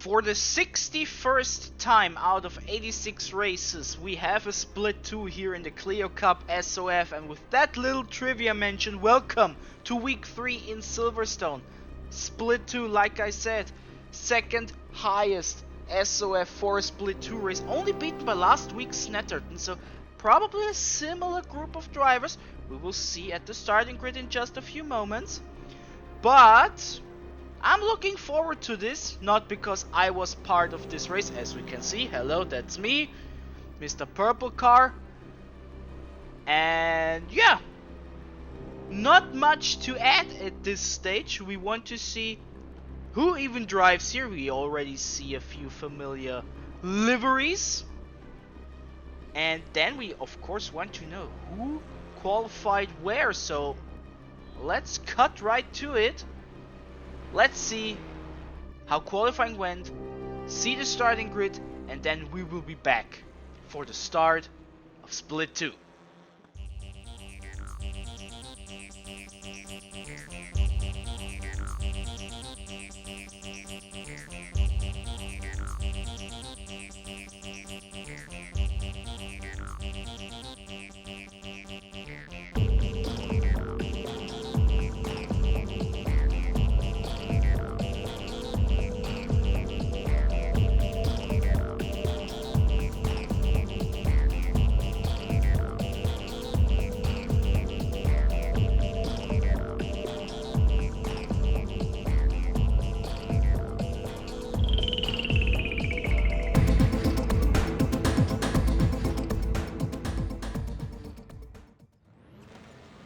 For the 61st time out of 86 races, we have a split 2 here in the Clio Cup SoF, and with that little trivia mention, welcome to week 3 in Silverstone. Split 2, like I said, second highest SoF for a split 2 race, only beaten by last week's Snetterton, so probably a similar group of drivers. We will see at the starting grid in just a few moments, but I'm looking forward to this, not because I was part of this race, as we can see. Hello, that's me, Mr. Purple Car. And yeah, not much to add at this stage. We want to see who even drives here. We already see a few familiar liveries. And then we of course want to know who qualified where, so let's cut right to it. Let's see how qualifying went, see the starting grid, and then we will be back for the start of Split 2.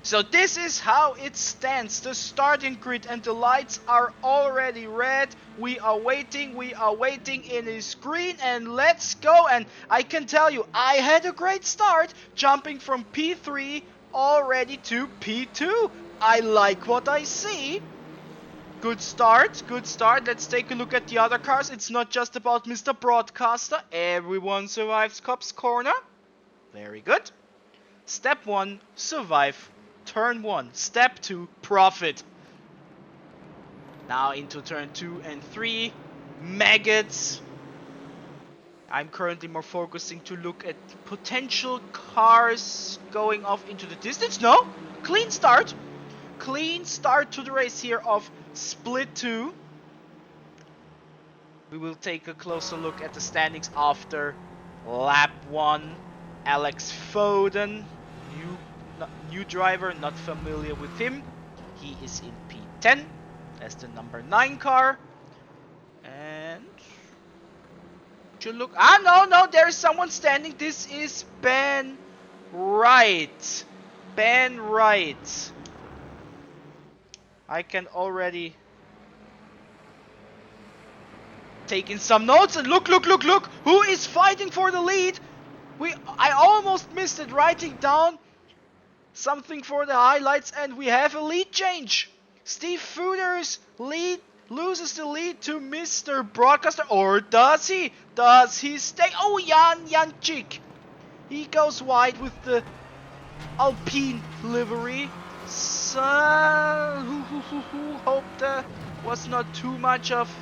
So this is how it stands, the starting grid, and the lights are already red. We are waiting in his green, and let's go. And I can tell you, I had a great start, jumping from P3 already to P2. I like what I see. Good start, good start. Let's take a look at the other cars. It's not just about Mr. Broadcaster. Everyone survives Cop's corner. Very good. Step 1, survive. Turn 1, step 2, profit. Now into turn 2 and 3, maggots. I'm currently more focusing to look at potential cars going off into the distance. No, clean start. Clean start to the race here of Split 2. We will take a closer look at the standings after lap 1. Alex Foden, new driver, not familiar with him. He is in P10 as the number 9 car. And you look, no, there is someone standing. This is Ben Wright. Ben Wright. I can already take in some notes, and look, who is fighting for the lead? I almost missed it, writing down something for the highlights, and we have a lead change. Steve Fooders loses the lead to Mr. Broadcaster, or does he? Does he stay? Oh, Jan Jančić. He goes wide with the Alpine livery. So, hope there was not too much of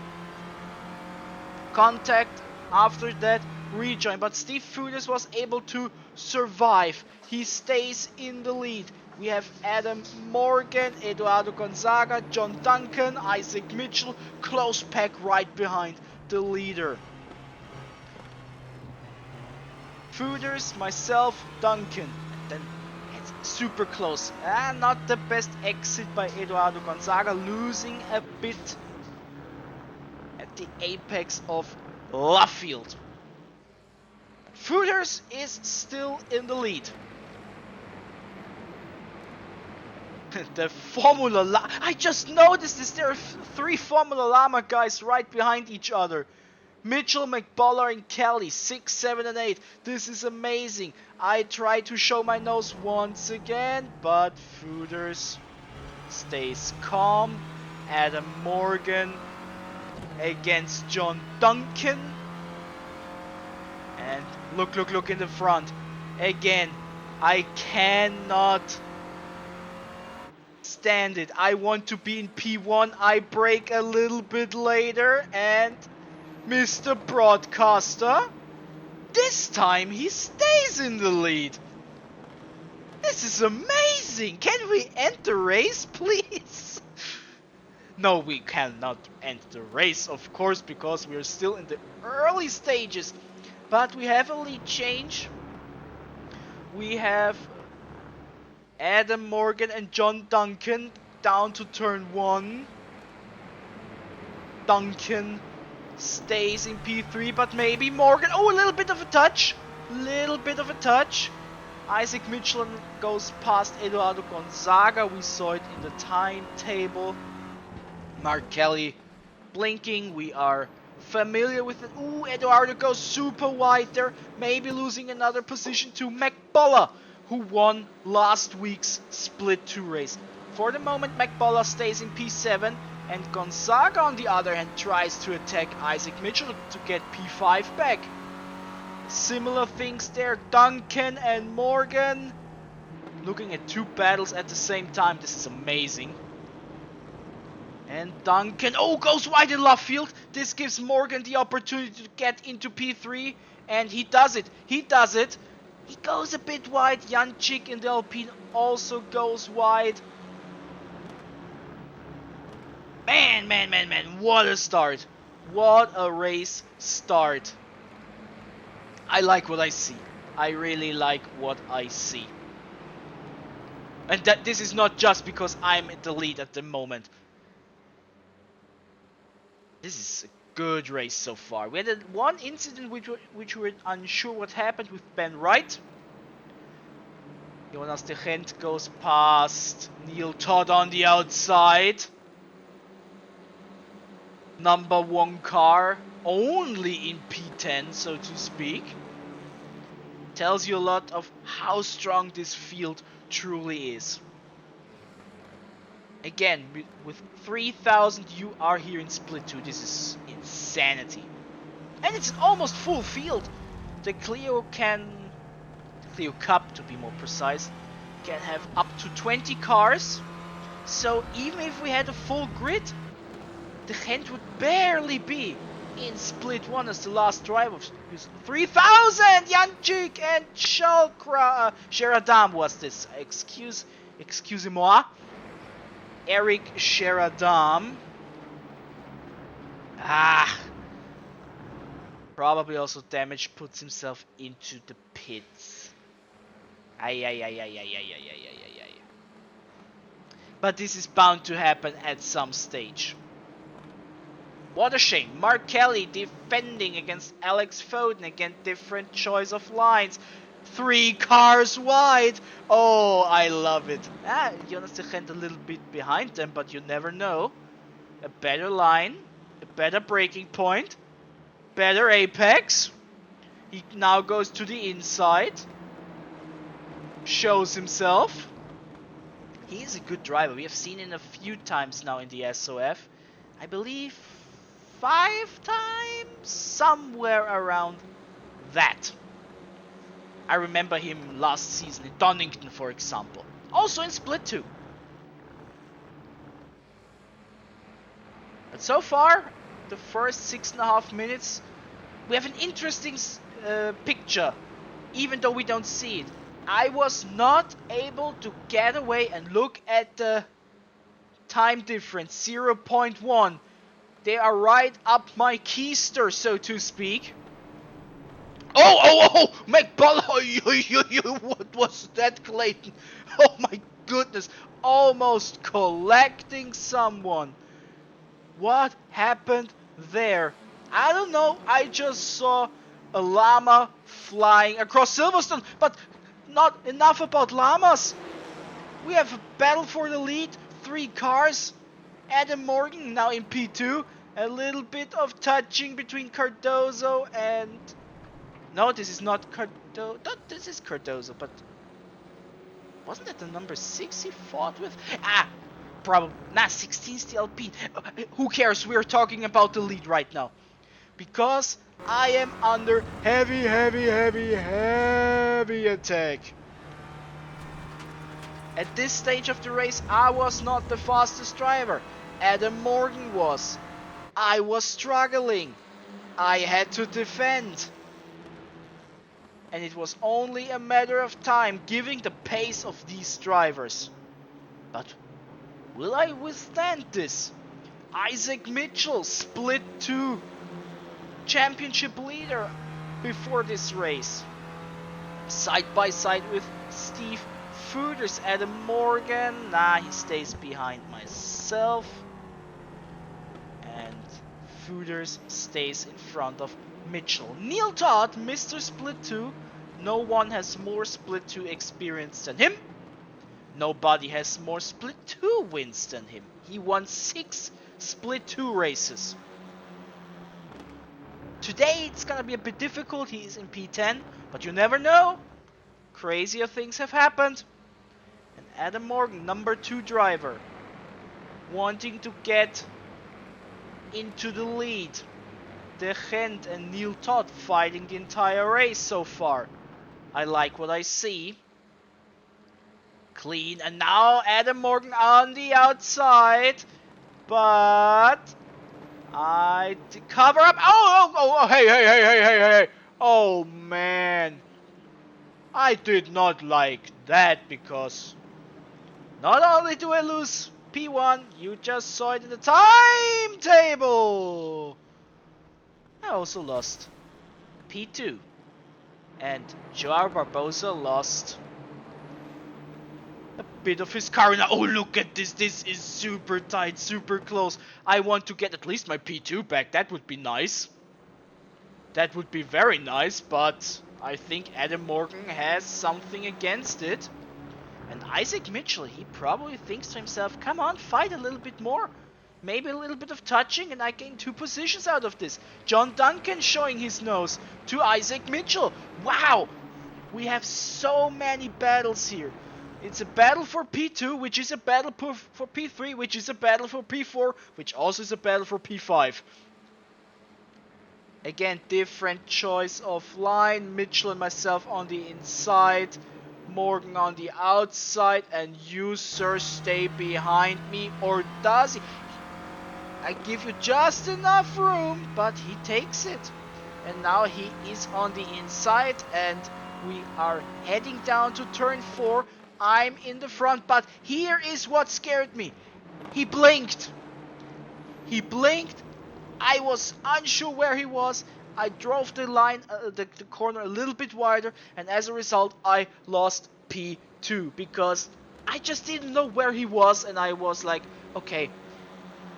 contact after that rejoin, but Steve Fooders was able to survive. He stays in the lead. We have Adam Morgan, Eduardo Gonzaga, John Duncan, Isaac Mitchell, close pack right behind the leader. Fooders, myself, Duncan. Then it's super close. Not the best exit by Eduardo Gonzaga, losing a bit at the apex of Luffield. Fooders is still in the lead. The Formula Llama. I just noticed this. There are 3 Formula Llama guys right behind each other. Mitchell, McBuller, and Kelly, 6, 7, and 8. This is amazing. I try to show my nose once again, but Fooders stays calm. Adam Morgan against John Duncan. And look in the front. Again, I cannot stand it. I want to be in P1. I brake a little bit later, and Mr. Broadcaster. This time he stays in the lead. This is amazing. Can we end the race, please? No, we cannot end the race, of course, because we are still in the early stages. But we have a lead change. We have Adam Morgan and John Duncan down to turn 1. Duncan stays in P3, but maybe Morgan. Oh, a little bit of a touch. Little bit of a touch. Isaac Michelin goes past Eduardo Gonzaga. We saw it in the timetable. Mark Kelly blinking. We are familiar with it. Ooh, Eduardo goes super wide there. Maybe losing another position to McBulla, who won last week's Split 2 race. For the moment, McBulla stays in P7. And Gonzaga, on the other hand, tries to attack Isaac Mitchell to get P5 back. Similar things there. Duncan and Morgan looking at 2 battles at the same time. This is amazing. And Duncan, oh, goes wide in left field. This gives Morgan the opportunity to get into P3. And he does it. He does it. He goes a bit wide. Jančík in the Alpine also goes wide. Man, what a start. What a race start. I like what I see. I really like what I see. And that this is not just because I'm in the lead at the moment. This is a good race so far. We had one incident which we were unsure what happened with Ben Wright. Jonas de Gent goes past Neil Todd on the outside. Number 1 car, only in P10, so to speak. Tells you a lot of how strong this field truly is. Again, with 3,000 you are here in Split 2, this is insanity. And it's an almost full field. The Clio Cup to be more precise, can have up to 20 cars. So even if we had a full grid, the Gent would barely be in Split 1 as the last driver. 3,000! Jančík and Sheradam was this. Excusez-moi. Eric Sheradam. Probably also damage puts himself into the pits. But this is bound to happen at some stage. What a shame. Mark Kelly defending against Alex Foden. Again, different choice of lines. 3 cars wide. Oh, I love it. Jonas de Gent a little bit behind them, but you never know. A better line. A better braking point. Better apex. He now goes to the inside. Shows himself. He is a good driver. We have seen him a few times now in the SoF. I believe 5 times, somewhere around that. I remember him last season in Donington, for example. Also in Split 2. But so far, the first 6.5 minutes, we have an interesting picture, even though we don't see it. I was not able to get away and look at the time difference, 0.1. They are right up my keister, so to speak. Oh! McBulla! What was that, Clayton? Oh my goodness! Almost collecting someone. What happened there? I don't know. I just saw a llama flying across Silverstone, but not enough about llamas. We have a battle for the lead. 3 cars. Adam Morgan now in P2. A little bit of touching between Cardozo and... No, this is not Cardozo. This is Cardozo, but... Wasn't it the number 6 he fought with? Probably. 16's the Alpine. Who cares? We're talking about the lead right now. Because I am under heavy attack. At this stage of the race, I was not the fastest driver. Adam Morgan was. I was struggling. I had to defend. And it was only a matter of time, given the pace of these drivers. But will I withstand this? Isaac Mitchell, split 2 championship leader before this race. Side by side with Steve Fooders. Adam Morgan, nah, he stays behind myself. And Fooders stays in front of Mitchell. Neil Todd, Mr. Split 2. No one has more Split 2 experience than him. Nobody has more Split 2 wins than him. He won 6 Split 2 races. Today it's gonna be a bit difficult. He is in P10, but you never know. Crazier things have happened. And Adam Morgan, number 2 driver, wanting to get into the lead. De Gent and Neil Todd fighting the entire race so far. I like what I see. Clean, and now Adam Morgan on the outside. But I cover up. Oh, hey. Oh, man. I did not like that because not only do I lose P1, you just saw it in the timetable. I also lost P2. And Joao Barbosa lost a bit of his car. Now, oh, look at this. This is super tight, super close. I want to get at least my P2 back. That would be nice. That would be very nice, but I think Adam Morgan has something against it. And Isaac Mitchell, he probably thinks to himself, come on, fight a little bit more. Maybe a little bit of touching and I gain 2 positions out of this. John Duncan showing his nose to Isaac Mitchell. Wow! We have so many battles here. It's a battle for P2, which is a battle for P3, which is a battle for P4, which also is a battle for P5. Again, different choice of line. Mitchell and myself on the inside. Morgan on the outside. And you, sir, stay behind me. Or does he? I give you just enough room, but he takes it. And now he is on the inside. And we are heading down to turn 4. I'm in the front, but here is what scared me. He blinked. He blinked. I was unsure where he was. I drove the line, the corner a little bit wider, and as a result, I lost P2 because I just didn't know where he was, and I was like, okay,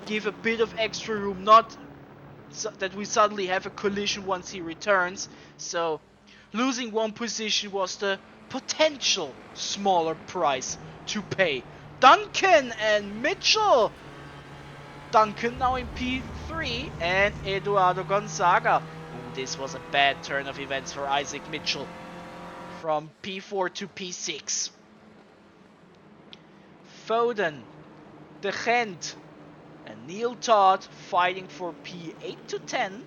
give a bit of extra room, not so that we suddenly have a collision once he returns. So losing 1 position was the potential smaller price to pay. Duncan and Mitchell. Duncan now in P3 and Eduardo Gonzaga. Ooh, this was a bad turn of events for Isaac Mitchell. From P4 to P6. Foden, De Gent and Neil Todd fighting for P8 to 10.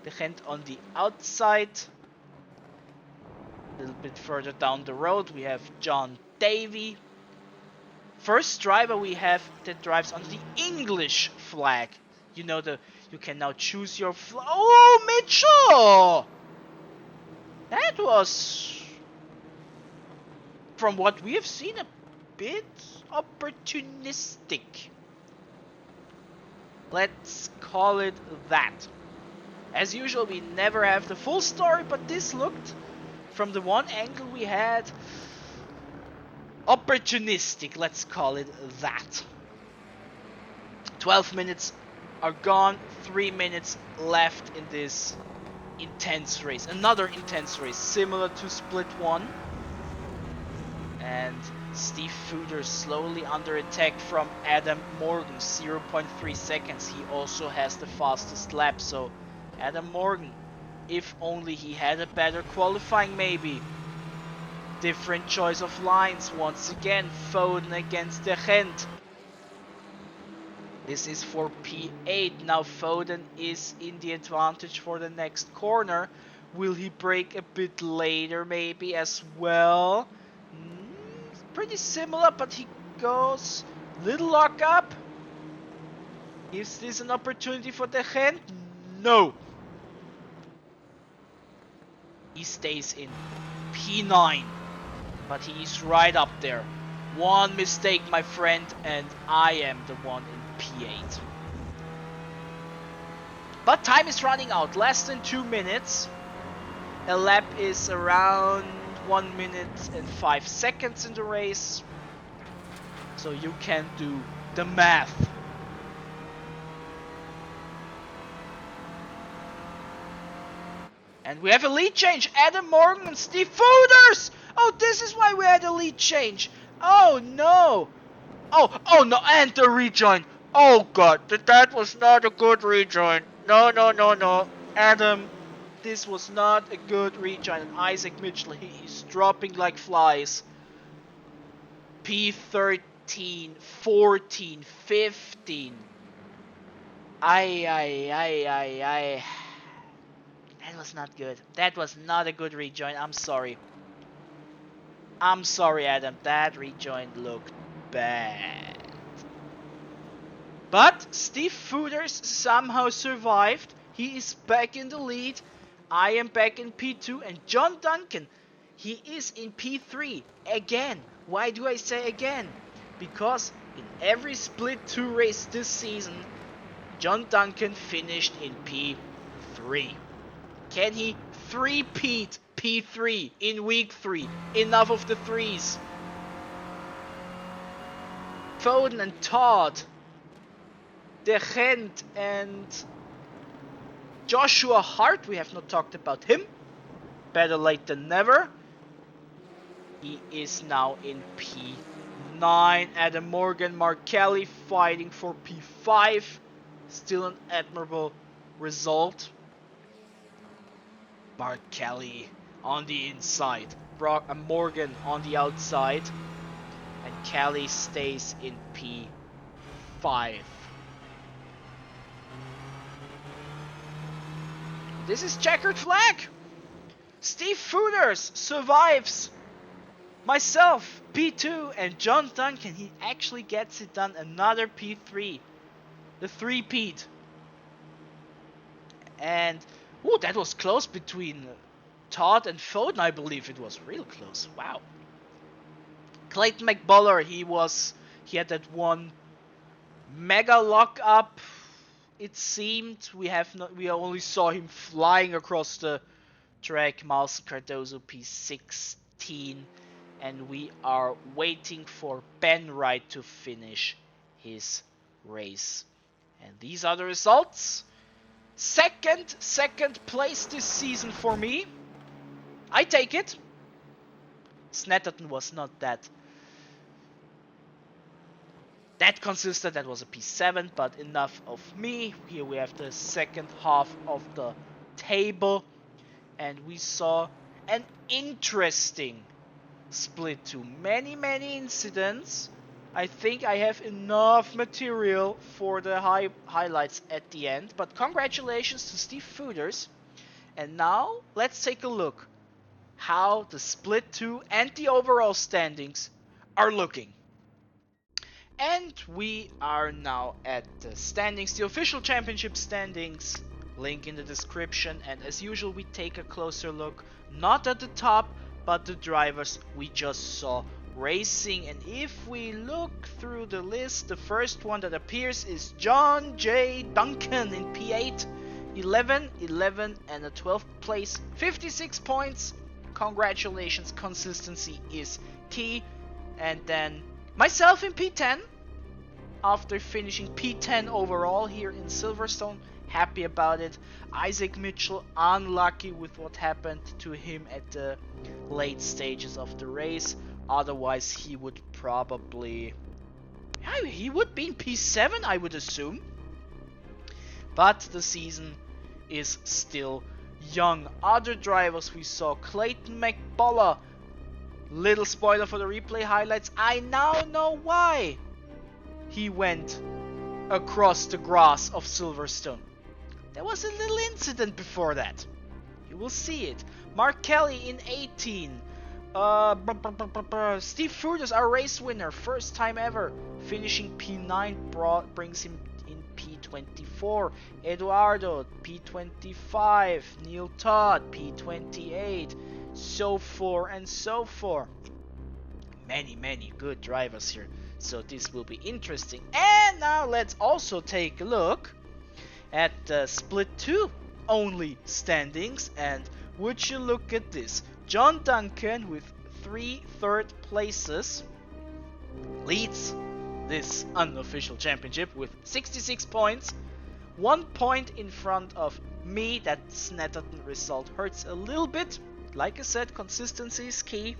De Gent on the outside. A little bit further down the road we have John Davies. First driver we have that drives under the English flag. You know, you can now choose your flag. Oh, Mitchell! That was, from what we have seen, a bit opportunistic. Let's call it that. As usual, we never have the full story, but this looked, from the one angle we had, opportunistic, let's call it that. 12 minutes are gone, 3 minutes left in this intense race. Another intense race, similar to Split 1. And Steve Fooder slowly under attack from Adam Morgan, 0.3 seconds. He also has the fastest lap, so Adam Morgan, if only he had a better qualifying maybe. Different choice of lines once again. Foden against De Gent. This is for P8. Now Foden is in the advantage for the next corner. Will he brake a bit later maybe as well? Pretty similar, but he goes little lock up. Is this an opportunity for De Gent? No. he stays in P9. But he is right up there. One mistake, my friend, and I am the one in P8. But time is running out, less than 2 minutes. A lap is around 1 minute and 5 seconds in the race. So you can do the math. And we have a lead change. Adam Morgan and Steve Fooders! Oh, this is why we had a lead change. Oh no. Oh no, and the rejoin. Oh god, that was not a good rejoin. No. Adam, this was not a good rejoin. And Isaac Mitchell, he is dropping like flies. P13, 14, 15. Ay. That was not good. That was not a good rejoin. I'm sorry. I'm sorry, Adam. That rejoin looked bad. But Steve Fooders somehow survived. He is back in the lead. I am back in P2. And John Duncan, he is in P3 again. Why do I say again? Because in every split 2 race this season, John Duncan finished in P3. Can he three-peat P3 in week 3? Enough of the threes. Foden and Todd, De Gent and Joshua Hart, we have not talked about him. Better late than never. He is now in P9. Adam Morgan, Mark Kelly fighting for P5. Still an admirable result. Mark Kelly on the inside, Morgan on the outside, and Kelly stays in P5. This is checkered flag. Steve Fooders survives. Myself, P2, and John Duncan, he actually gets it done. Another P3. The three-peat. And ooh, that was close between Todd and Foden, I believe it was real close. Wow. Clayton McBuller, he had that one mega lock up. It seemed we only saw him flying across the track. Miles Cardozo P16, and we are waiting for Ben Wright to finish his race. And these are the results. Second place this season for me. I take it. Snetterton was not that consistent. That was a P7, but enough of me. Here we have the second half of the table, and we saw an interesting split 2. Many incidents. I think I have enough material for the highlights at the end, but congratulations to Steve Fooders. And now let's take a look how the split 2 and the overall standings are looking. And we are now at the standings, the official championship standings, link in the description. And as usual, we take a closer look, not at the top, but the drivers we just saw racing. And if we look through the list, the first one that appears is John J. Duncan in P8, 11 and a 12th place, 56 points. Congratulations, consistency is key. And then myself in P10, after finishing P10 overall here in Silverstone, happy about it. Isaac Mitchell unlucky with what happened to him at the late stages of the race. Otherwise he would probably, he would be in P7, I would assume. But the season is still young. Other drivers we saw, Clayton McBuller. Little spoiler for the replay highlights. I now know why he went across the grass of Silverstone. There was a little incident before that. You will see it. Mark Kelly in 18. Steve Fooders, our race winner, first time ever, finishing P9, brings him in P12. P24, Eduardo, P25, Neil Todd, P28, so forth and so forth. Many good drivers here, so this will be interesting. And now let's also take a look at the Split 2 only standings, and would you look at this, John Duncan with 3 third places leads this unofficial championship with 66 points, 1 point in front of me. That Snetterton result hurts a little bit. Like I said, consistency is key.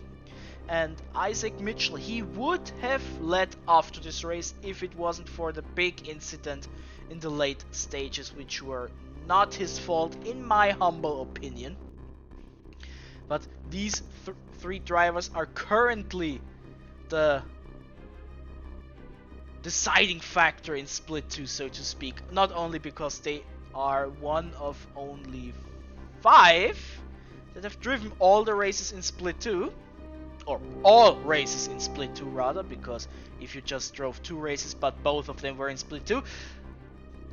And Isaac Mitchell, he would have led after this race if it wasn't for the big incident in the late stages, which were not his fault in my humble opinion. But these three drivers are currently the deciding factor in Split 2, so to speak. Not only because they are one of only 5 that have driven all the races in Split 2, or all races in Split 2 rather, because if you just drove 2 races but both of them were in Split 2,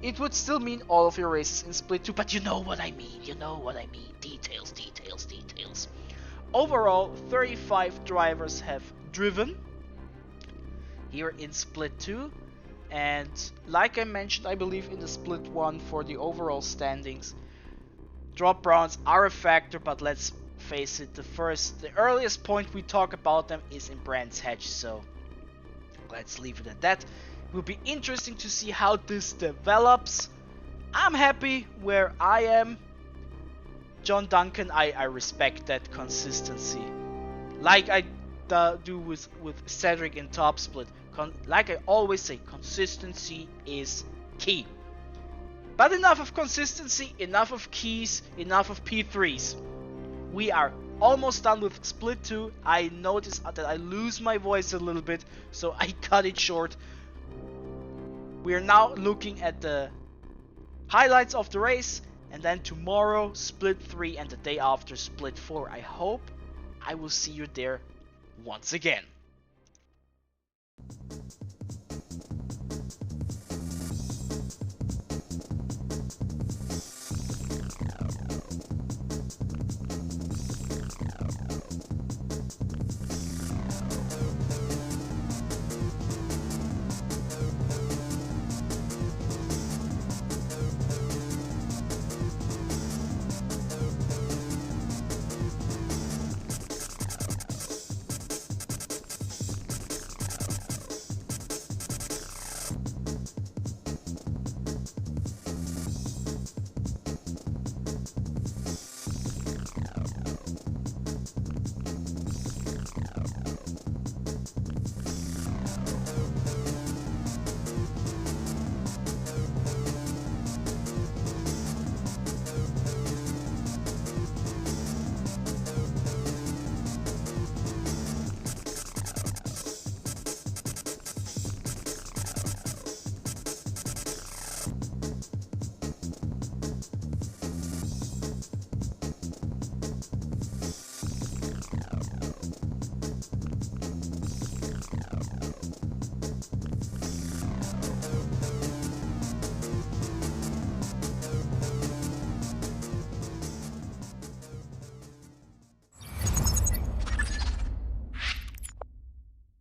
it would still mean all of your races in Split 2, but you know what I mean, details. Overall, 35 drivers have driven here in Split 2, and like I mentioned, I believe in the Split 1 for the overall standings, drop rounds are a factor, but let's face it, the earliest point we talk about them is in Brands Hatch, so let's leave it at that. It will be interesting to see how this develops. I'm happy where I am. John Duncan, I respect that consistency, like I do with Cedric in Top Split. Like I always say, consistency is key. But enough of consistency, enough of keys, enough of P3s. We are almost done with Split 2. I noticed that I lose my voice a little bit, so I cut it short. We are now looking at the highlights of the race, and then tomorrow Split 3 and the day after Split 4. I hope I will see you there once again.